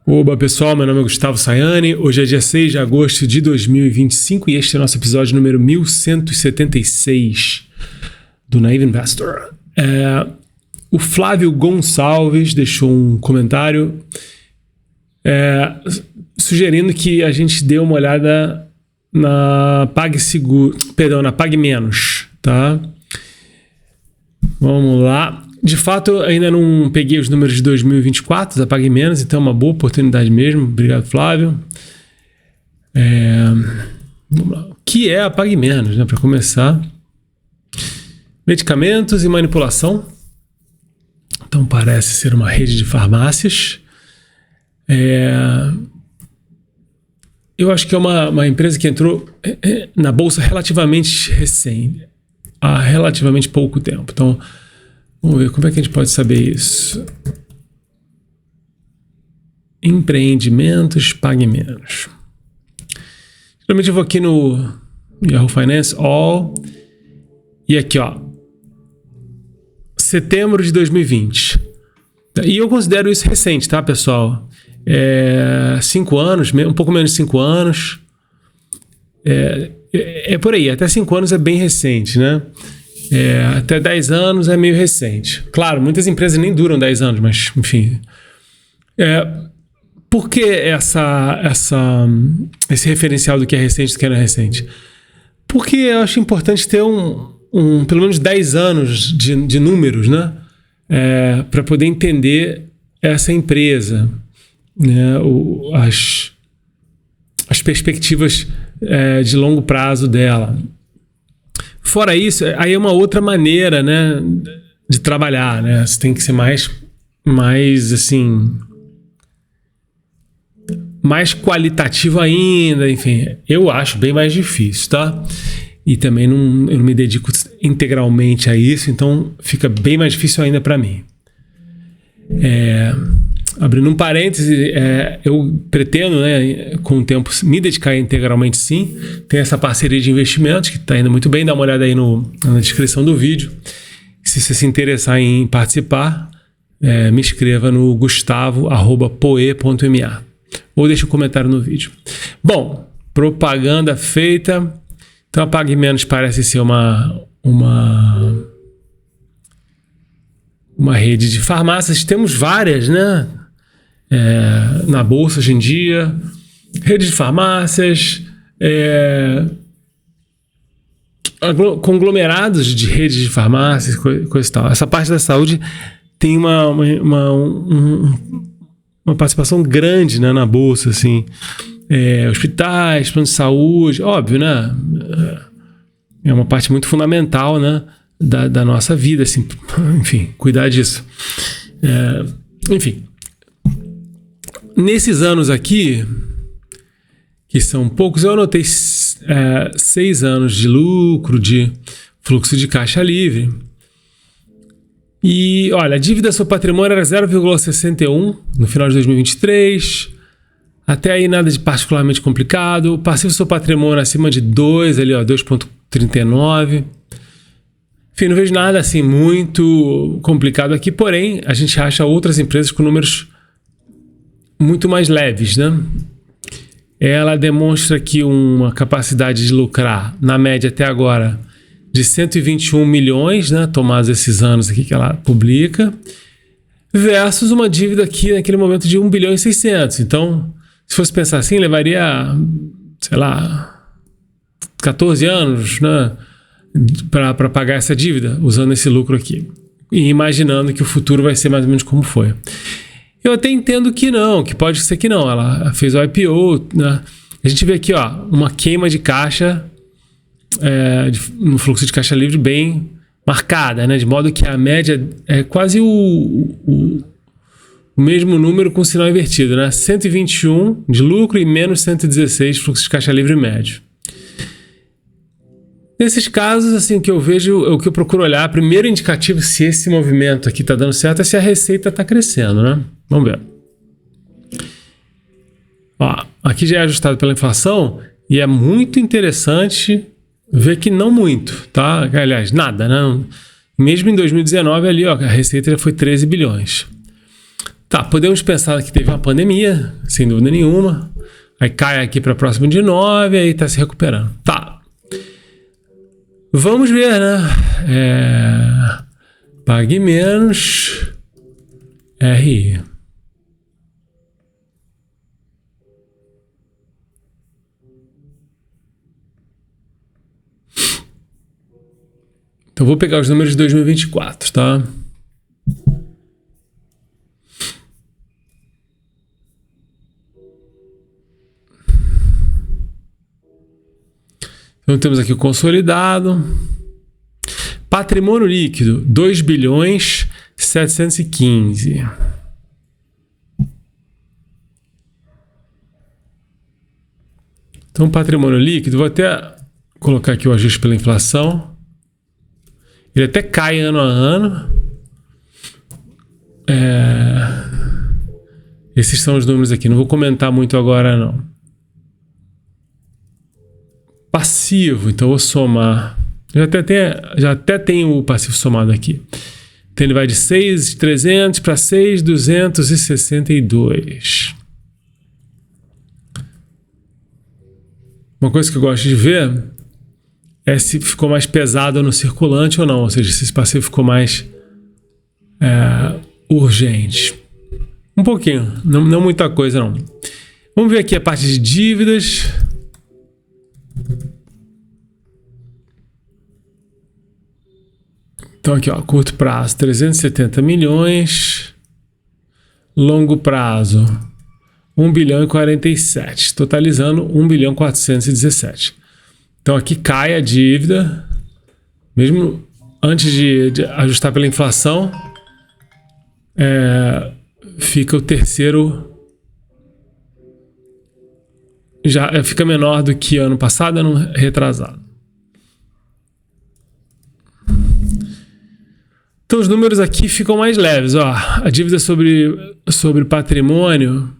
Oba, pessoal, meu nome é Gustavo Sayani, hoje é dia 6 de agosto de 2025 e este é o nosso episódio número 1176 do Naive Investor. O Flávio Gonçalves deixou um comentário sugerindo que a gente dê uma olhada na na Pague Menos, tá? Vamos lá. De fato, eu ainda não peguei os números de 2024 da Pague Menos, então é uma boa oportunidade mesmo. Obrigado, Flávio. Vamos lá. O que é a Pague Menos, né? Para começar, medicamentos e manipulação. Então parece ser uma rede de farmácias. Eu acho que é uma empresa que entrou na bolsa relativamente recente, há relativamente pouco tempo. Então, vamos ver como é que a gente pode saber isso. Empreendimentos, Pague Menos. Geralmente eu vou aqui no Yahoo Finance All e aqui, ó, setembro de 2020. E eu considero isso recente, tá, pessoal? 5 anos, um pouco menos de 5 anos. É por aí, até 5 anos é bem recente, né? Até 10 anos é meio recente. Claro, muitas empresas nem duram 10 anos, mas enfim. Por que esse referencial do que é recente e do que não é recente? Porque eu acho importante ter pelo menos 10 anos de números, né? Para poder entender essa empresa, né? As perspectivas de longo prazo dela. Fora isso, aí é uma outra maneira, né, de trabalhar, né? Você tem que ser mais assim, mais qualitativo ainda, enfim. Eu acho bem mais difícil, tá? E também eu não me dedico integralmente a isso, então fica bem mais difícil ainda para mim. Abrindo um parêntese, eu pretendo, né, com o tempo, me dedicar integralmente sim. Tem essa parceria de investimentos que está indo muito bem. Dá uma olhada aí na descrição do vídeo. Se você se interessar em participar, me escreva no gustavo@poe.ma ou deixe um comentário no vídeo. Bom, propaganda feita. Então a Pague Menos parece ser uma rede de farmácias. Temos várias, né? Na bolsa hoje em dia, redes de farmácias, conglomerados de redes de farmácias, coisa e tal. Essa parte da saúde tem uma participação grande, né, na bolsa, assim. Hospitais, planos de saúde, óbvio, né? É uma parte muito fundamental, né, da nossa vida, assim. Enfim, cuidar disso. Enfim. Nesses anos aqui, que são poucos, eu anotei 6 anos de lucro, de fluxo de caixa livre. E, olha, a dívida sobre patrimônio era 0,61 no final de 2023. Até aí nada de particularmente complicado. O passivo sobre patrimônio acima de 2, ali, ó, 2,39. Enfim, não vejo nada assim muito complicado aqui, porém, a gente acha outras empresas com números muito mais leves, né? Ela demonstra aqui uma capacidade de lucrar, na média até agora, de 121 milhões, né? Tomados esses anos aqui que ela publica, versus uma dívida aqui naquele momento de 1 bilhão e 600. Então, se fosse pensar assim, levaria, sei lá, 14 anos, né? Para pagar essa dívida, usando esse lucro aqui. E imaginando que o futuro vai ser mais ou menos como foi. Eu até entendo que não, que pode ser que não. Ela fez o IPO, né? A gente vê aqui, ó, uma queima de caixa no fluxo de caixa livre bem marcada, né? De modo que a média é quase o mesmo número com sinal invertido, né? 121 de lucro e menos 116 de fluxo de caixa livre médio. Nesses casos, assim, o que eu vejo, o que eu procuro olhar, primeiro indicativo se esse movimento aqui está dando certo é se a receita está crescendo, né? Vamos ver. Ó, aqui já é ajustado pela inflação e é muito interessante ver que não muito, tá? Aliás, nada, né? Mesmo em 2019 ali, ó, a receita já foi 13 bilhões. Tá, podemos pensar que teve uma pandemia, sem dúvida nenhuma. Aí cai aqui para próximo de 9, aí tá se recuperando. Tá. Vamos ver, né? Pague menos RI. Então vou pegar os números de 2024, tá? Então temos aqui o consolidado. Patrimônio líquido, 2 bilhões 715. Então patrimônio líquido, vou até colocar aqui o ajuste pela inflação. Ele até cai ano a ano. Esses são os números aqui. Não vou comentar muito agora, não. Passivo. Então, vou somar. Já até tenho o passivo somado aqui. Então, ele vai de 6.300 para 6.262. Uma coisa que eu gosto de ver é se ficou mais pesado no circulante ou não, ou seja, se esse passivo ficou mais urgente. Um pouquinho, não muita coisa não. Vamos ver aqui a parte de dívidas. Então aqui, ó, curto prazo, 370 milhões. Longo prazo, 1 bilhão e 47, totalizando 1 bilhão e 417. Então aqui cai a dívida, mesmo antes de ajustar pela inflação, fica o terceiro, já fica menor do que ano passado, ano retrasado. Então os números aqui ficam mais leves, ó. A dívida sobre patrimônio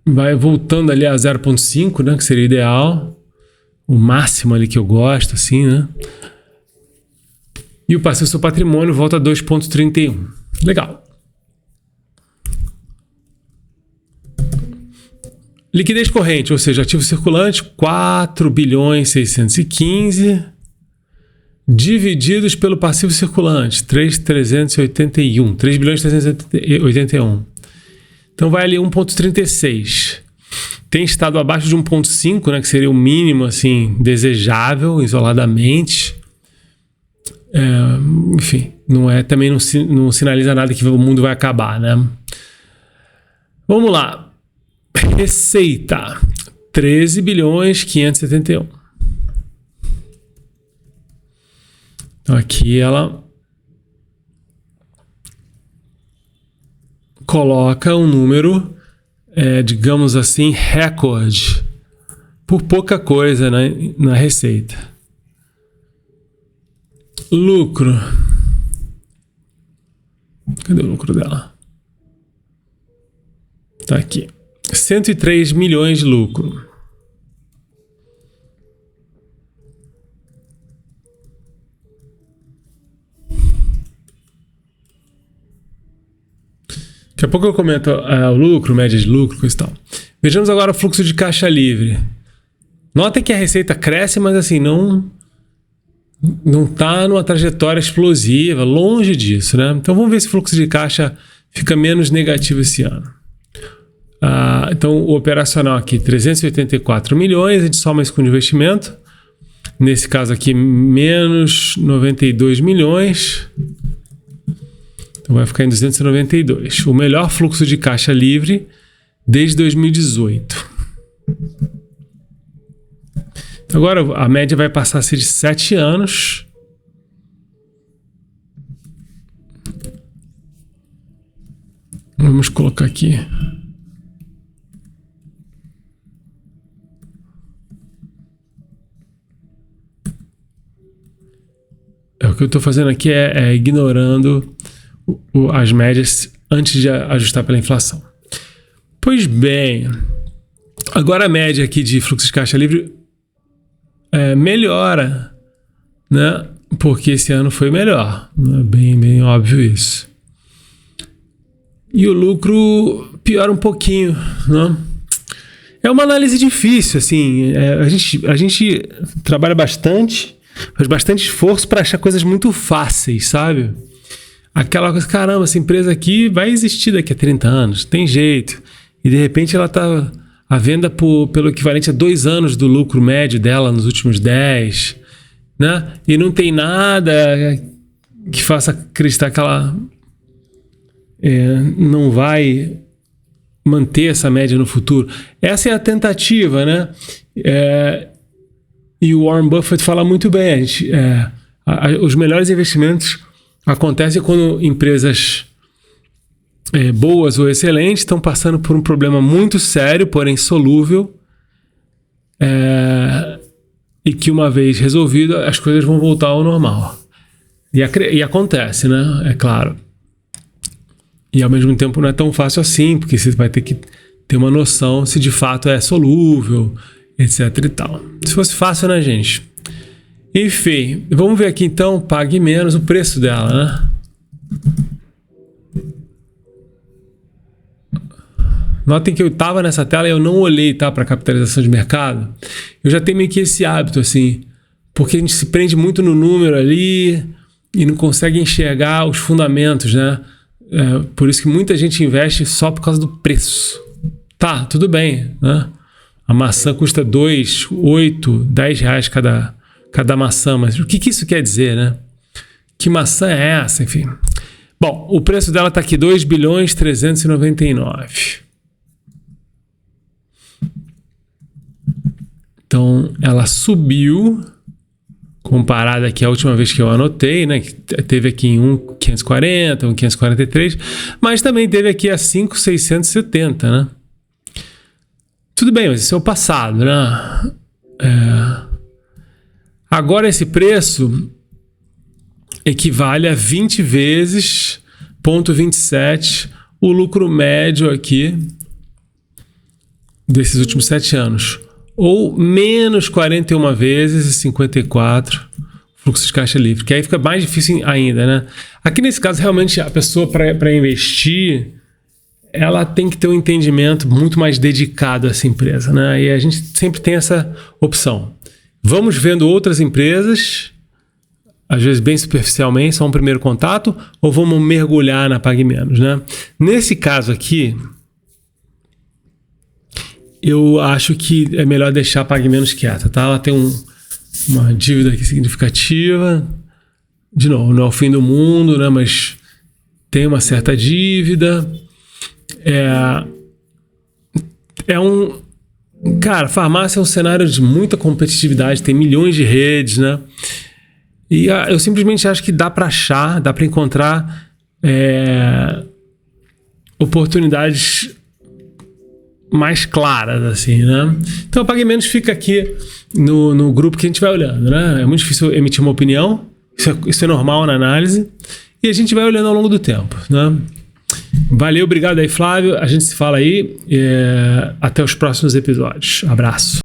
vai voltando ali a 0,5, né, que seria ideal. O máximo ali que eu gosto, assim, né? E o passivo sobre patrimônio volta a 2,31. Legal. Liquidez corrente, ou seja, ativo circulante, 4 bilhões 615, divididos pelo passivo circulante, 3.381. 3 bilhões 381. Então vai ali 1,36. Tem estado abaixo de 1,5, né, que seria o mínimo assim, desejável, isoladamente. Enfim, também não sinaliza nada que o mundo vai acabar, né? Vamos lá. Receita, 13 bilhões 571. Então aqui ela coloca um número, digamos assim, recorde, por pouca coisa, né, na receita. Lucro. Cadê o lucro dela? Tá aqui. 103 milhões de lucro. Daqui a pouco eu comento o lucro, média de lucro, coisa e tal. Vejamos agora o fluxo de caixa livre. Notem que a receita cresce, mas assim, não está numa trajetória explosiva, longe disso, né? Então vamos ver se o fluxo de caixa fica menos negativo esse ano. Então o operacional aqui, 384 milhões, a gente soma isso com o investimento. Nesse caso aqui, menos 92 milhões. Então vai ficar em 292. O melhor fluxo de caixa livre desde 2018. Agora a média vai passar a ser de 7 anos. Vamos colocar aqui. O que eu estou fazendo aqui é ignorando as médias antes de ajustar pela inflação. Pois bem, agora a média aqui de fluxo de caixa livre melhora, né? Porque esse ano foi melhor. É bem óbvio isso. e o lucro piora um pouquinho, né? É uma análise difícil, assim, a gente trabalha bastante, faz bastante esforço para achar coisas muito fáceis, sabe? Aquela coisa, caramba, essa empresa aqui vai existir daqui a 30 anos, tem jeito. E de repente ela está à venda pelo equivalente a 2 anos do lucro médio dela nos últimos 10, né? E não tem nada que faça acreditar que ela não vai manter essa média no futuro. Essa é a tentativa, né? E o Warren Buffett fala muito bem, os melhores investimentos acontecem quando empresas boas ou excelentes estão passando por um problema muito sério, porém solúvel, e que uma vez resolvido as coisas vão voltar ao normal. E acontece, né? É claro. E ao mesmo tempo não é tão fácil assim, porque você vai ter que ter uma noção se de fato é solúvel, etc e tal. Se fosse fácil, né, gente? Enfim, vamos ver aqui então, pague menos, o preço dela, né? Notem que eu estava nessa tela e eu não olhei, tá, para capitalização de mercado. Eu já tenho meio que esse hábito, assim, porque a gente se prende muito no número ali e não consegue enxergar os fundamentos, né? Por isso que muita gente investe só por causa do preço. Tá, tudo bem, né? A maçã custa 2, 8, 10 reais cada maçã, mas o que isso quer dizer, né? Que maçã é essa, enfim? Bom, o preço dela está aqui, 2.399. Então, ela subiu, comparada aqui à última vez que eu anotei, né? Que teve aqui em 1.540, 1.543, mas também teve aqui a 5.670, né? Tudo bem, mas isso é o passado, né? Agora esse preço equivale a 20 vezes 0,27 o lucro médio aqui desses últimos 7 anos. Ou menos 41 vezes 54 fluxo de caixa livre, que aí fica mais difícil ainda, né? Aqui nesse caso, realmente, a pessoa para investir, ela tem que ter um entendimento muito mais dedicado a essa empresa, né? E a gente sempre tem essa opção. Vamos vendo outras empresas, às vezes bem superficialmente, só um primeiro contato, ou vamos mergulhar na Pague Menos, né? Nesse caso aqui, eu acho que é melhor deixar a Pague Menos quieta, tá? Ela tem uma dívida aqui significativa. De novo, não é o fim do mundo, né? Mas tem uma certa dívida. Cara, farmácia é um cenário de muita competitividade, tem milhões de redes, né? E eu simplesmente acho que dá para achar, dá para encontrar oportunidades mais claras, assim, né? Então, a Pague Menos fica aqui no grupo que a gente vai olhando, né? É muito difícil emitir uma opinião, isso é normal na análise, e a gente vai olhando ao longo do tempo, né? Valeu, obrigado aí, Flávio. A gente se fala aí. Até os próximos episódios. Abraço.